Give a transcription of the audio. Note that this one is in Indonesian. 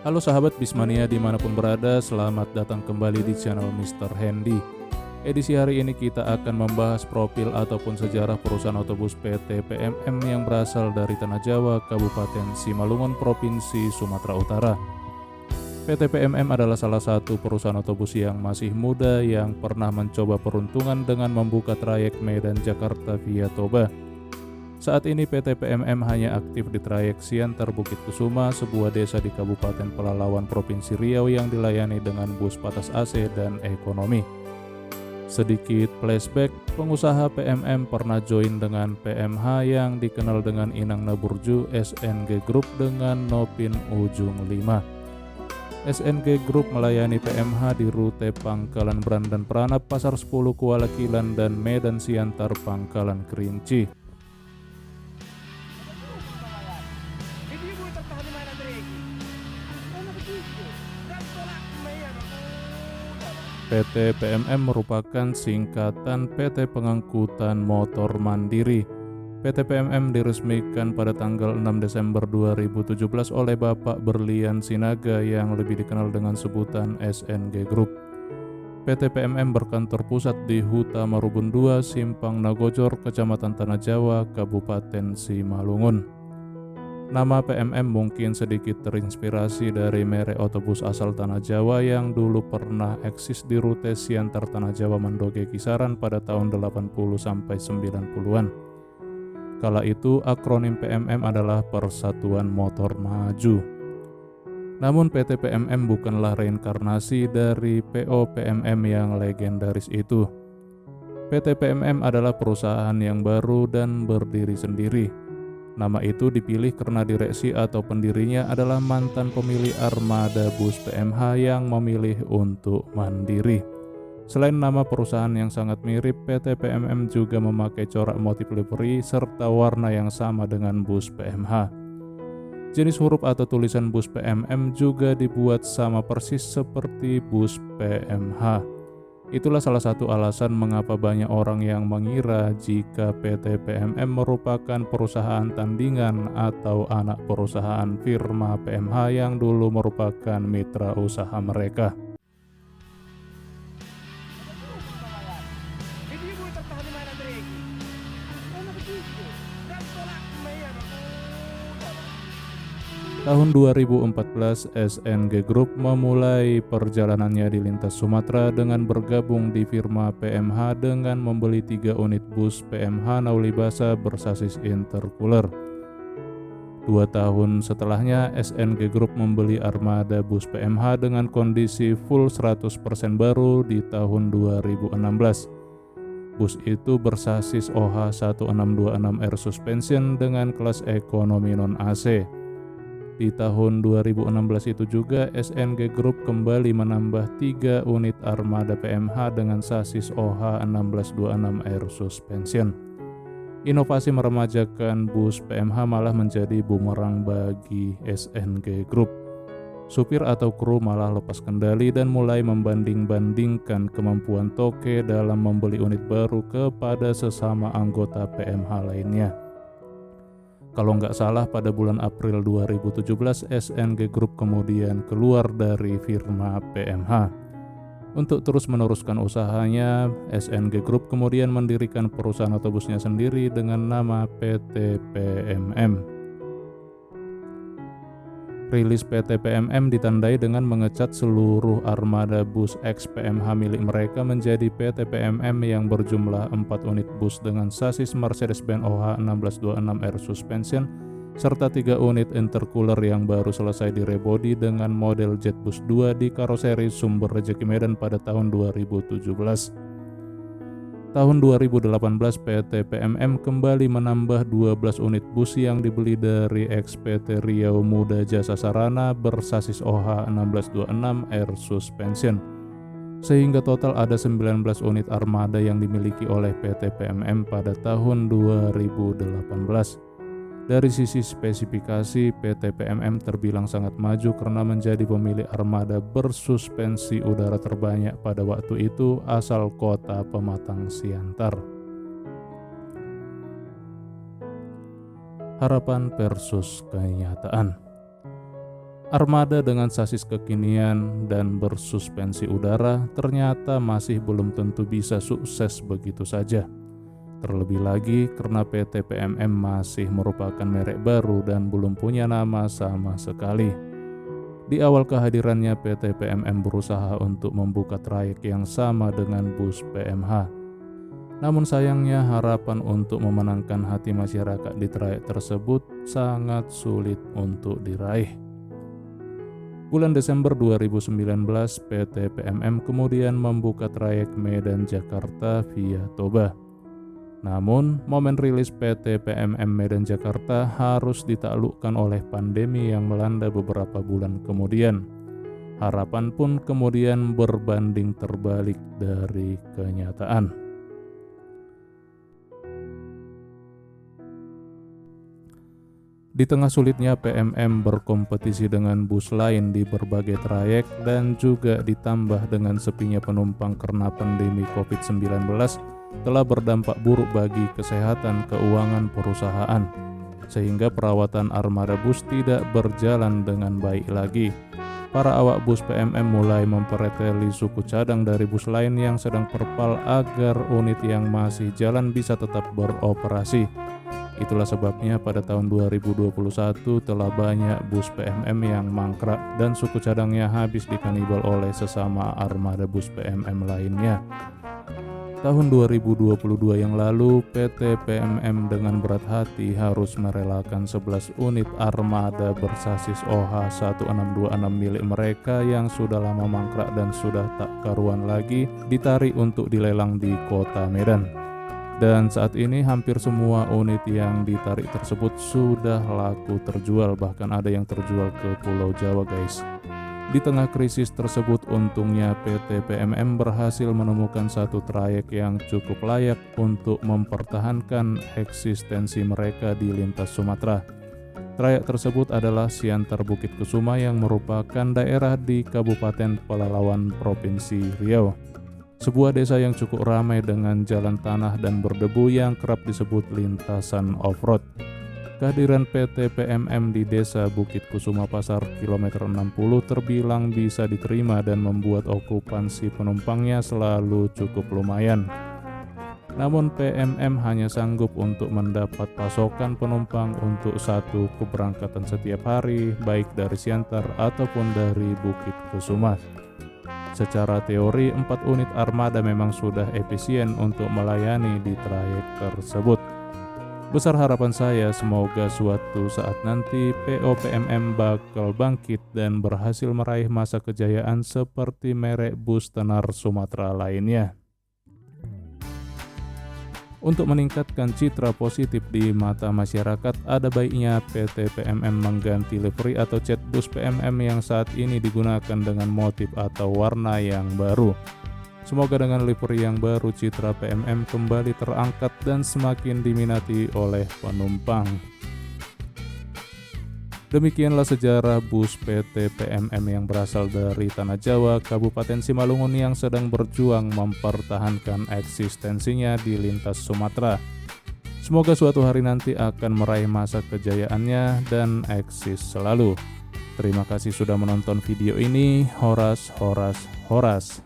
Halo sahabat Bismania dimanapun berada, selamat datang kembali di channel Mr. Handy. Edisi hari ini kita akan membahas profil ataupun sejarah perusahaan otobus PT PMM yang berasal dari Tanah Jawa, Kabupaten Simalungun, Provinsi Sumatera Utara. PT PMM adalah salah satu perusahaan otobus yang masih muda yang pernah mencoba peruntungan dengan membuka trayek Medan Jakarta via Toba. Saat ini PT PMM hanya aktif di trayek Siantar Bukit Kusuma, sebuah desa di Kabupaten Pelalawan Provinsi Riau yang dilayani dengan bus patas AC dan ekonomi. Sedikit flashback, pengusaha PMM pernah join dengan PMH yang dikenal dengan Inang Naburju SNG Group dengan Nopin Ujung 5. SNG Group melayani PMH di rute Pangkalan Brandan Peranap, Pasar 10 Kuala Kilan, dan Medan Siantar Pangkalan Kerinci. PT PMM merupakan singkatan PT Pengangkutan Motor Mandiri. PT PMM diresmikan pada tanggal 6 Desember 2017 oleh Bapak Berlian Sinaga yang lebih dikenal dengan sebutan SNG Group. PT PMM berkantor pusat di Huta Marubun 2, Simpang Nagojor, Kecamatan Tanah Jawa, Kabupaten Simalungun. Nama PMM mungkin sedikit terinspirasi dari merek otobus asal Tanah Jawa yang dulu pernah eksis di rute Siantar Tanah Jawa Mandoge Kisaran pada tahun 80-90-an. Kala itu akronim PMM adalah Persatuan Motor Maju. Namun PT PMM bukanlah reinkarnasi dari PO PMM yang legendaris itu. PT PMM adalah perusahaan yang baru dan berdiri sendiri. Nama itu dipilih karena direksi atau pendirinya adalah mantan pemilik armada bus PMH yang memilih untuk mandiri. Selain nama perusahaan yang sangat mirip, PT PMM juga memakai corak motif livery serta warna yang sama dengan bus PMH. Jenis huruf atau tulisan bus PMM juga dibuat sama persis seperti bus PMH. Itulah salah satu alasan mengapa banyak orang yang mengira jika PT PMM merupakan perusahaan tandingan atau anak perusahaan firma PMH yang dulu merupakan mitra usaha mereka. Tahun 2014, SNG Group memulai perjalanannya di lintas Sumatera dengan bergabung di firma PMH dengan membeli 3 unit bus PMH Naulibasa bersasis intercooler. 2 tahun setelahnya, SNG Group membeli armada bus PMH dengan kondisi full 100% baru di tahun 2016. Bus itu bersasis OH1626R suspension dengan kelas ekonomi non-AC. Di tahun 2016 itu juga SNG Group kembali menambah 3 unit armada PMH dengan sasis OH1626R suspension. Inovasi meremajakan bus PMH malah menjadi bumerang bagi SNG Group. Supir atau kru malah lepas kendali dan mulai membanding-bandingkan kemampuan toke dalam membeli unit baru kepada sesama anggota PMH lainnya. Kalau nggak salah pada bulan April 2017, SNG Group kemudian keluar dari firma PMH. Untuk terus meneruskan usahanya, SNG Group kemudian mendirikan perusahaan otobusnya sendiri dengan nama PT PMM. Rilis PT PMM ditandai dengan mengecat seluruh armada bus ex-PMH milik mereka menjadi PT PMM yang berjumlah 4 unit bus dengan sasis Mercedes-Benz OH1626R suspension serta 3 unit intercooler yang baru selesai direbody dengan model Jetbus 2 di karoseri Sumber Rejeki Medan pada tahun 2017. Tahun 2018, PT PMM kembali menambah 12 unit bus yang dibeli dari ex-PT Riau Muda Jasa Sarana bersasis OH1626R suspension. Sehingga total ada 19 unit armada yang dimiliki oleh PT PMM pada tahun 2018. Dari sisi spesifikasi, PT PMM terbilang sangat maju karena menjadi pemilik armada bersuspensi udara terbanyak pada waktu itu asal kota Pematang Siantar. Harapan versus kenyataan. Armada dengan sasis kekinian dan bersuspensi udara ternyata masih belum tentu bisa sukses begitu saja. Terlebih lagi karena PT PMM masih merupakan merek baru dan belum punya nama sama sekali. Di awal kehadirannya, PT PMM berusaha untuk membuka trayek yang sama dengan bus PMH. Namun sayangnya harapan untuk memenangkan hati masyarakat di trayek tersebut sangat sulit untuk diraih. Bulan Desember 2019, PT PMM kemudian membuka trayek Medan-Jakarta via Toba. Namun, momen rilis PT PMM Medan Jakarta harus ditaklukkan oleh pandemi yang melanda beberapa bulan kemudian. Harapan pun kemudian berbanding terbalik dari kenyataan. Di tengah sulitnya PMM berkompetisi dengan bus lain di berbagai trayek dan juga ditambah dengan sepinya penumpang karena pandemi COVID-19 telah berdampak buruk bagi kesehatan keuangan perusahaan, sehingga perawatan armada bus tidak berjalan dengan baik lagi. Para awak bus PMM mulai mempereteli suku cadang dari bus lain yang sedang terpal agar unit yang masih jalan bisa tetap beroperasi. Itulah sebabnya pada tahun 2021 telah banyak bus PMM yang mangkrak dan suku cadangnya habis dikanibal oleh sesama armada bus PMM lainnya. Tahun 2022 yang lalu, PT PMM dengan berat hati harus merelakan 11 unit armada bersasis OH1626 milik mereka yang sudah lama mangkrak dan sudah tak karuan lagi ditarik untuk dilelang di kota Medan. Dan saat ini hampir semua unit yang ditarik tersebut sudah laku terjual, bahkan ada yang terjual ke Pulau Jawa, guys. Di tengah krisis tersebut, untungnya PT PMM berhasil menemukan satu trayek yang cukup layak untuk mempertahankan eksistensi mereka di lintas Sumatera. Trayek tersebut adalah Siantar Bukit Kusuma yang merupakan daerah di Kabupaten Pelalawan, Provinsi Riau. Sebuah desa yang cukup ramai dengan jalan tanah dan berdebu yang kerap disebut lintasan off-road. Kehadiran PT PMM di desa Bukit Kusuma Pasar kilometer 60 terbilang bisa diterima dan membuat okupansi penumpangnya selalu cukup lumayan. Namun PMM hanya sanggup untuk mendapat pasokan penumpang untuk satu keberangkatan setiap hari, baik dari Siantar ataupun dari Bukit Kusuma. Secara teori, 4 unit armada memang sudah efisien untuk melayani di trayek tersebut. Besar harapan saya semoga suatu saat nanti PO PMM bakal bangkit dan berhasil meraih masa kejayaan seperti merek bus tenar Sumatera lainnya. Untuk meningkatkan citra positif di mata masyarakat, ada baiknya PT PMM mengganti livery atau cat bus PMM yang saat ini digunakan dengan motif atau warna yang baru. Semoga dengan livery yang baru, citra PMM kembali terangkat dan semakin diminati oleh penumpang. Demikianlah sejarah bus PT PMM yang berasal dari Tanah Jawa, Kabupaten Simalungun yang sedang berjuang mempertahankan eksistensinya di lintas Sumatera. Semoga suatu hari nanti akan meraih masa kejayaannya dan eksis selalu. Terima kasih sudah menonton video ini. Horas, horas, horas.